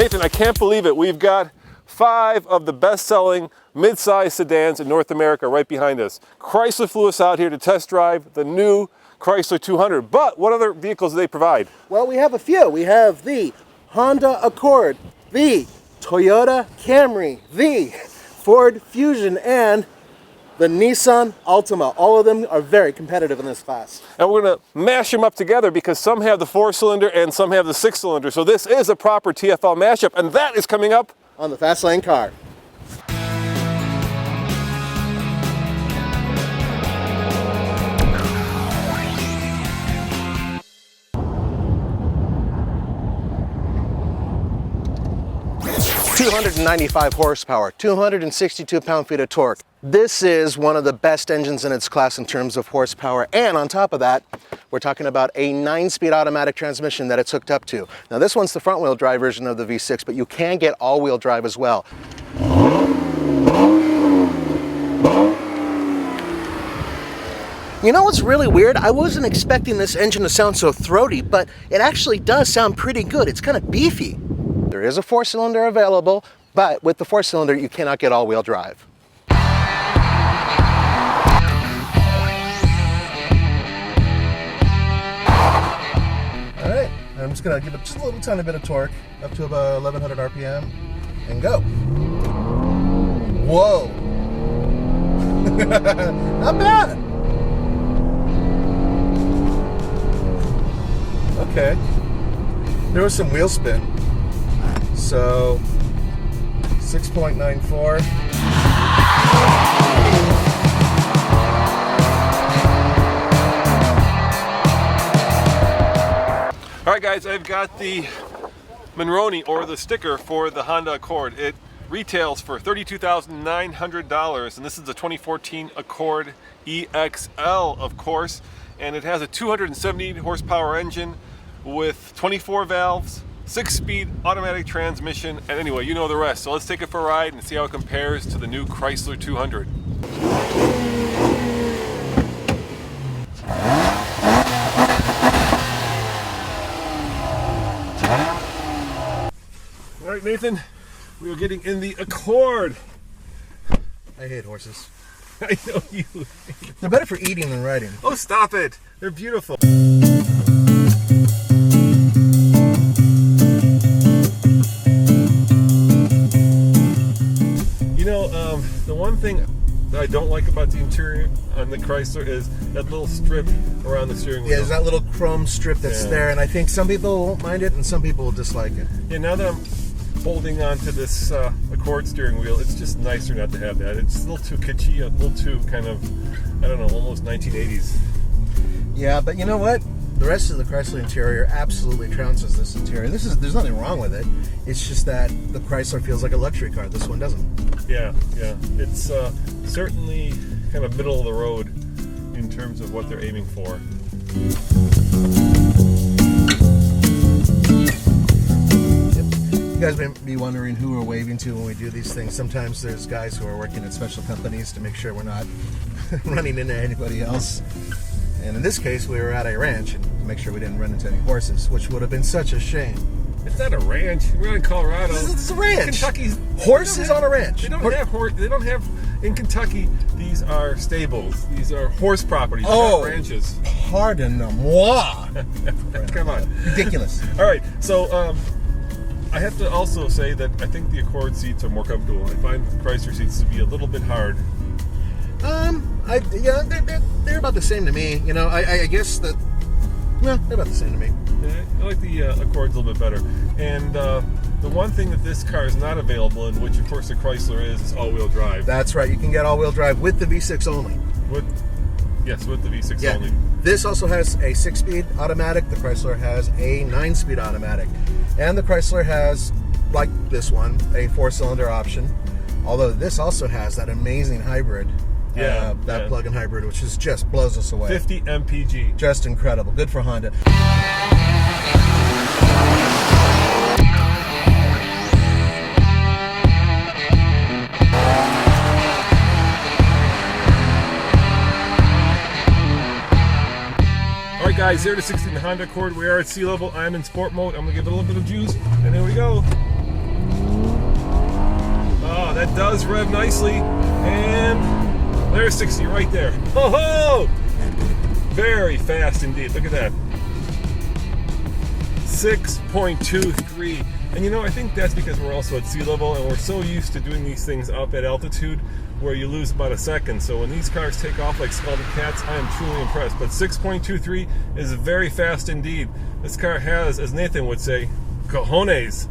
Nathan, I can't believe it. We've got 5 of the best-selling mid-size sedans in North America right behind us. Chrysler flew us out here to test drive the new Chrysler 200. But what other vehicles do they provide? Well, we have a few. We have the Honda Accord, the Toyota Camry, the Ford Fusion, and the Nissan Altima. All of them are very competitive in this class. And we're going to mash them up together because some have the 4-cylinder and some have the 6-cylinder. So this is a proper TFL mashup, and that is coming up on the Fast Lane Car. ...295 horsepower, 262 pound-feet of torque. This is one of the best engines in its class in terms of horsepower, and on top of that, we're talking about a 9-speed automatic transmission that it's hooked up to. Now this one's the front-wheel drive version of the V6, but you can get all-wheel drive as well. You know what's really weird? I wasn't expecting this engine to sound so throaty, but it actually does sound pretty good. It's kind of beefy. There is a 4-cylinder available, but with the 4-cylinder, you cannot get all-wheel drive. All right, I'm just gonna give it just a little tiny bit of torque, up to about 1100 RPM, and go. Whoa! Not bad. Okay. There was some wheel spin. So 6.94. All right, guys, I've got the Monroney, or the sticker, for the Honda Accord. It retails for $32,900, and this is the 2014 Accord EXL, of course, and it has a 270 horsepower engine with 24 valves, 6-speed automatic transmission, and anyway, you know the rest. So let's take it for a ride and see how it compares to the new Chrysler 200. All right, Nathan, we are getting in the Accord. I hate horses. I know you. They're better for eating than riding. Oh, stop it. They're beautiful. The one thing that I don't like about the interior on the Chrysler is that little strip around the steering wheel. Yeah, there's that little chrome strip that's there, and I think some people won't mind it and some people will dislike it. Yeah, now that I'm holding on to this Accord steering wheel, it's just nicer not to have that. It's a little too kitschy, a little too kind of, I don't know, almost 1980s. Yeah, but you know what? The rest of the Chrysler interior absolutely trounces this interior. There's nothing wrong with it. It's just that the Chrysler feels like a luxury car. This one doesn't. Yeah. It's certainly kind of middle of the road in terms of what they're aiming for. You guys may be wondering who we're waving to when we do these things. Sometimes there's guys who are working at special companies to make sure we're not running into anybody else. And in this case, we were at a ranch and to make sure we didn't run into any horses, which would have been such a shame. It's not a ranch. We're in Colorado. It's a ranch. Kentucky's horses on a ranch. They don't have in Kentucky. These are stables. These are horse properties. Oh, not ranches. Pardon-moi. Come on. Ridiculous. All right. So I have to also say that I think the Accord seats are more comfortable. I find Chrysler seats to be a little bit hard. They're about the same to me. You know, I guess that. Well, they're about the same to me. Yeah, I like the Accords a little bit better. And the one thing that this car is not available in, which of course the Chrysler is all-wheel drive. That's right. You can get all-wheel drive with the V6 only. Yes, with the V6 only. This also has a 6-speed automatic. The Chrysler has a 9-speed automatic. And the Chrysler has, like this one, a 4-cylinder option. Although this also has that amazing hybrid. That plug-in hybrid, which is just blows us away. 50 MPG. Just incredible. Good for Honda. All right, guys, 0 to 60 in the Honda Accord. We are at sea level. I'm in sport mode. I'm going to give it a little bit of juice, and there we go. It does rev nicely, and there's 60 right there. Oh, very fast indeed. Look at that. 6.23. And you know, I think that's because we're also at sea level and we're so used to doing these things up at altitude where you lose about a second. So when these cars take off like scalded cats, I am truly impressed. But 6.23 is very fast indeed. This car has, as Nathan would say, cojones.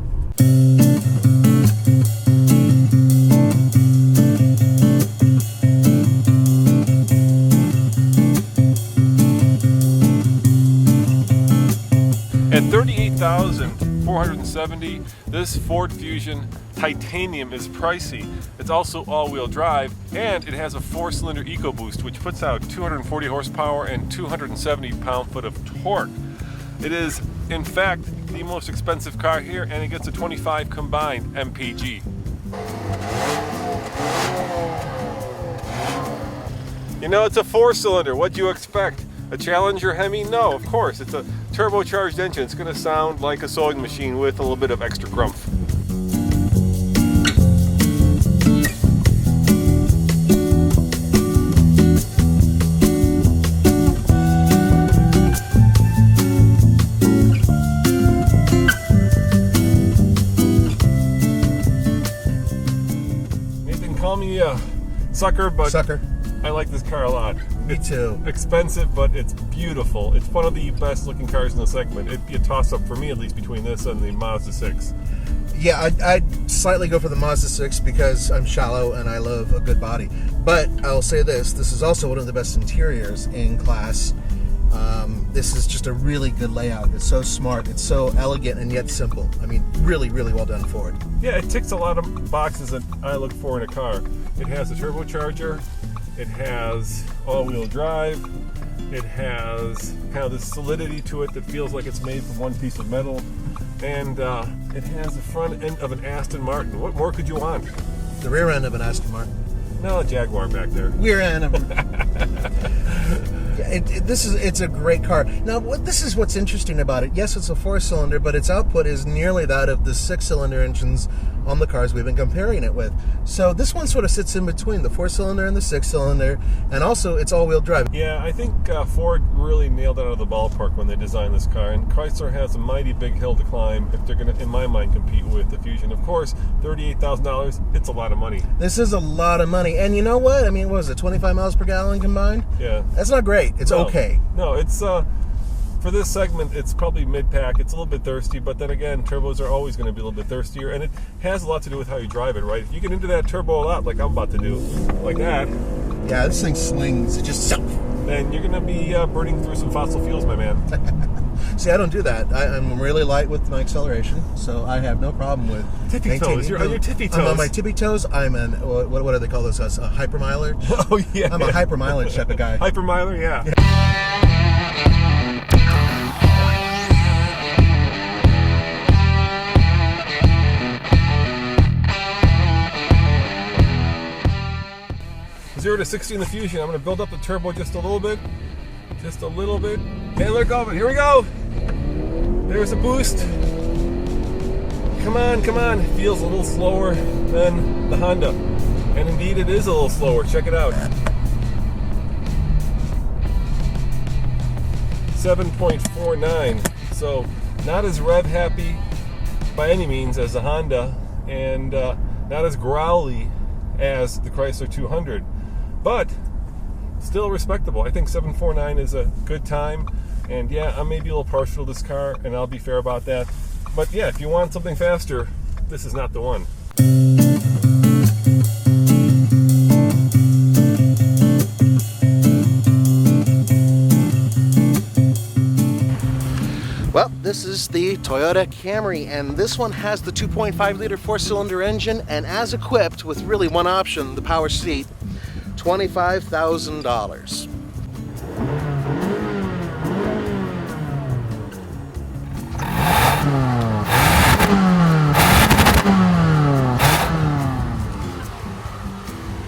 At $38,470, this Ford Fusion Titanium is pricey. It's also all-wheel drive, and it has a 4-cylinder EcoBoost, which puts out 240 horsepower and 270 pound-foot of torque. It is, in fact, the most expensive car here, and it gets a 25 combined MPG. You know, it's a 4-cylinder. What'd you expect? A Challenger Hemi? No, of course. It's a turbocharged engine. It's going to sound like a sewing machine with a little bit of extra grumph. Nathan, call me a sucker, but I like this car a lot. Me too. Expensive, but it's beautiful. It's one of the best looking cars in the segment. It'd be a toss up for me, at least, between this and the Mazda 6. Yeah, I'd slightly go for the Mazda 6 because I'm shallow and I love a good body. But I'll say this is also one of the best interiors in class. This is just a really good layout. It's so smart, it's so elegant and yet simple. I mean, really, really well done, Ford. Yeah, it ticks a lot of boxes that I look for in a car. It has a turbocharger. It has all-wheel drive. It has kind of this solidity to it that feels like it's made from one piece of metal. And it has the front end of an Aston Martin. What more could you want? The rear end of an Aston Martin. No, a Jaguar back there. Rear end of it's a great car. Now, this is what's interesting about it. Yes, it's a 4-cylinder, but its output is nearly that of the 6-cylinder engines on the cars we've been comparing it with. So this one sort of sits in between the 4-cylinder and the 6-cylinder, and also it's all-wheel drive. Yeah, I think Ford really nailed it out of the ballpark when they designed this car, and Chrysler has a mighty big hill to climb if they're going to, in my mind, compete with the Fusion. Of course, $38,000, it's a lot of money. This is a lot of money, and you know what? I mean, what was it, 25 miles per gallon combined? Yeah. That's not great. It's okay. No, it's for this segment, it's probably mid-pack. It's a little bit thirsty, but then again, turbos are always going to be a little bit thirstier, and it has a lot to do with how you drive it, right? If you get into that turbo a lot, like I'm about to do, like that. Yeah, this thing slings. It just... Then you're going to be burning through some fossil fuels, my man. See, I don't do that. I'm really light with my acceleration, so I have no problem with tippy toes. You're on your tippy toes. I'm on my tippy toes. I'm an what do they call this? A hyper miler. Oh yeah. I'm a hyper mileage type of guy. Hyper miler, yeah. 0 to 60 in the Fusion. I'm going to build up the turbo just a little bit. Just a little bit. And look over. Here we go. There's a boost. Come on, come on. It feels a little slower than the Honda. And indeed it is a little slower. Check it out. 7.49. So not as rev happy by any means as the Honda, and not as growly as the Chrysler 200. But still respectable. I think 7.49 is a good time, and yeah, I may be a little partial to this car, and I'll be fair about that. But yeah, if you want something faster, this is not the one. Well, this is the Toyota Camry, and this one has the 2.5-liter 4-cylinder engine, and as equipped with really one option, the power seat, $25,000.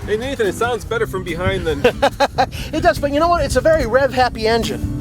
Hey Nathan, it sounds better from behind than... It does, but you know what? It's a very rev-happy engine.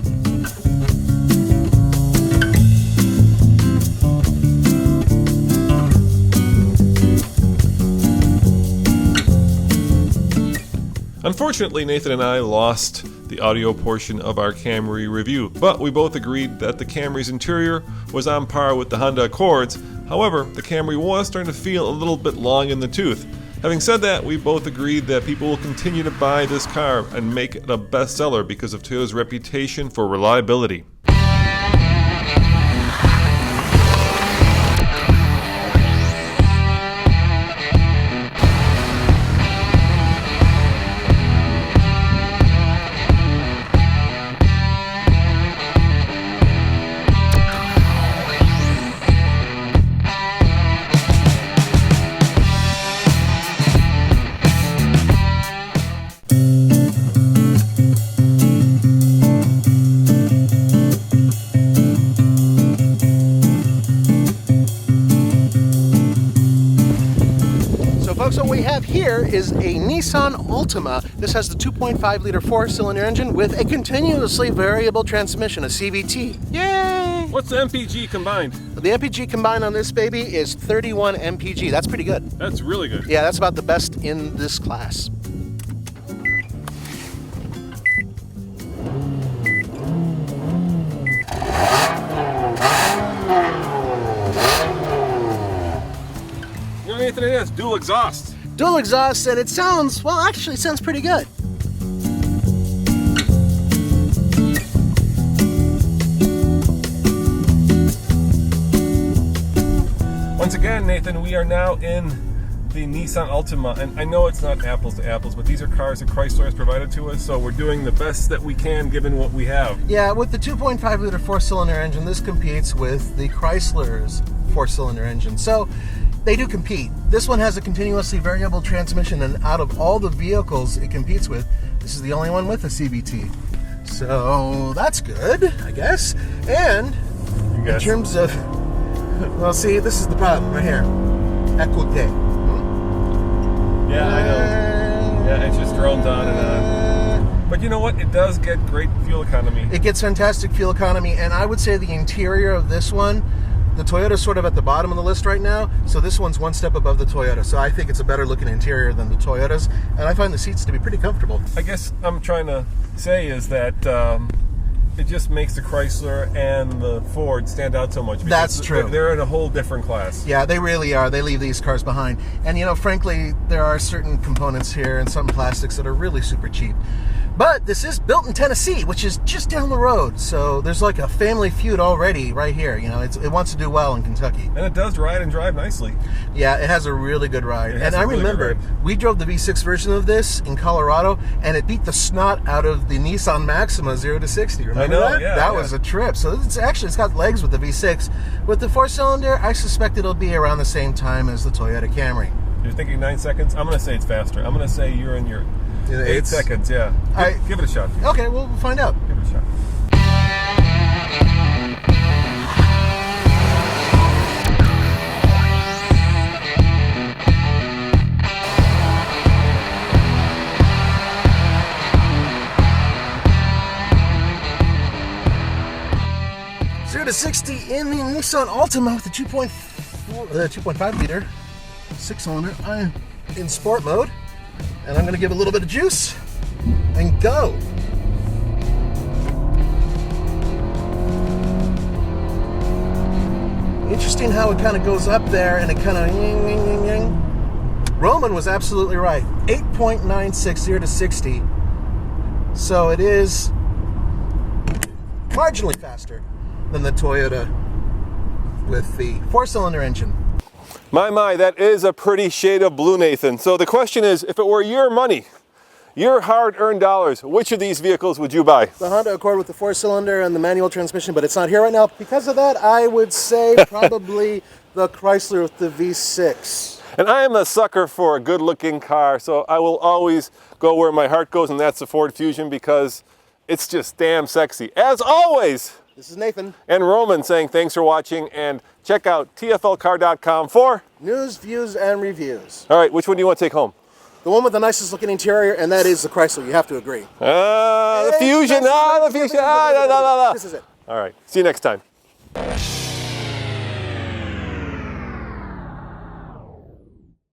Unfortunately, Nathan and I lost the audio portion of our Camry review, but we both agreed that the Camry's interior was on par with the Honda Accords. However, the Camry was starting to feel a little bit long in the tooth. Having said that, we both agreed that people will continue to buy this car and make it a bestseller because of Toyota's reputation for reliability. So what we have here is a Nissan Altima. This has the 2.5 liter 4-cylinder engine with a continuously variable transmission, a CVT. Yay! What's the MPG combined? The MPG combined on this baby is 31 MPG. That's pretty good. That's really good. Yeah, that's about the best in this class. You know, Nathan, it has dual exhaust. Dual exhaust, and it sounds, well, actually it sounds pretty good. Once again, Nathan, we are now in the Nissan Altima, and I know it's not apples to apples, but these are cars that Chrysler has provided to us, so we're doing the best that we can given what we have. Yeah, with the 2.5 liter 4-cylinder engine, this competes with the Chrysler's 4-cylinder engine. So they do compete. This one has a continuously variable transmission, and out of all the vehicles it competes with, this is the only one with a CVT. So that's good, I guess. And in terms of, well, see, this is the problem right here. Écoutez. Yeah, I know. Yeah, it just drones on and on. But you know what? It does get great fuel economy. It gets fantastic fuel economy, and I would say the interior of this one, the Toyota's sort of at the bottom of the list right now, so this one's one step above the Toyota. So I think it's a better looking interior than the Toyota's, and I find the seats to be pretty comfortable. I guess I'm trying to say is that it just makes the Chrysler and the Ford stand out so much. That's true. They're in a whole different class. Yeah, they really are. They leave these cars behind. And you know, frankly, there are certain components here and some plastics that are really super cheap. But this is built in Tennessee, which is just down the road. So there's like a family feud already right here. You know, it wants to do well in Kentucky. And it does ride and drive nicely. Yeah, it has a really good ride. And I remember we drove the V6 version of this in Colorado, and it beat the snot out of the Nissan Maxima 0 to 60. Remember that? Yeah, that was a trip. So it's got legs with the V6. With the 4-cylinder, I suspect it'll be around the same time as the Toyota Camry. You're thinking 9 seconds? I'm going to say it's faster. I'm going to say you're in your 8 seconds, yeah. Give it a shot. Okay, we'll find out. Give it a shot. Zero to 60 in the Nissan Altima with the 2.5 liter 6-cylinder. I'm in sport mode. And I'm going to give a little bit of juice and go. Interesting how it kind of goes up there and it kind of ying, ying, ying, ying. Roman was absolutely right. 8.96 0 to 60. So it is marginally faster than the Toyota with the 4-cylinder engine. My, that is a pretty shade of blue, Nathan. So the question is, if it were your money, your hard-earned dollars, which of these vehicles would you buy? The Honda Accord with the 4-cylinder and the manual transmission, but it's not here right now. Because of that, I would say probably the Chrysler with the V6. And I am a sucker for a good-looking car, so I will always go where my heart goes, and that's the Ford Fusion, because it's just damn sexy. As always, this is Nathan. And Roman saying thanks for watching, and check out tflcar.com for news, views, and reviews. All right, which one do you want to take home? The one with the nicest looking interior, and that is the Chrysler. You have to agree. The Fusion. The Fusion. This is it. All right, see you next time.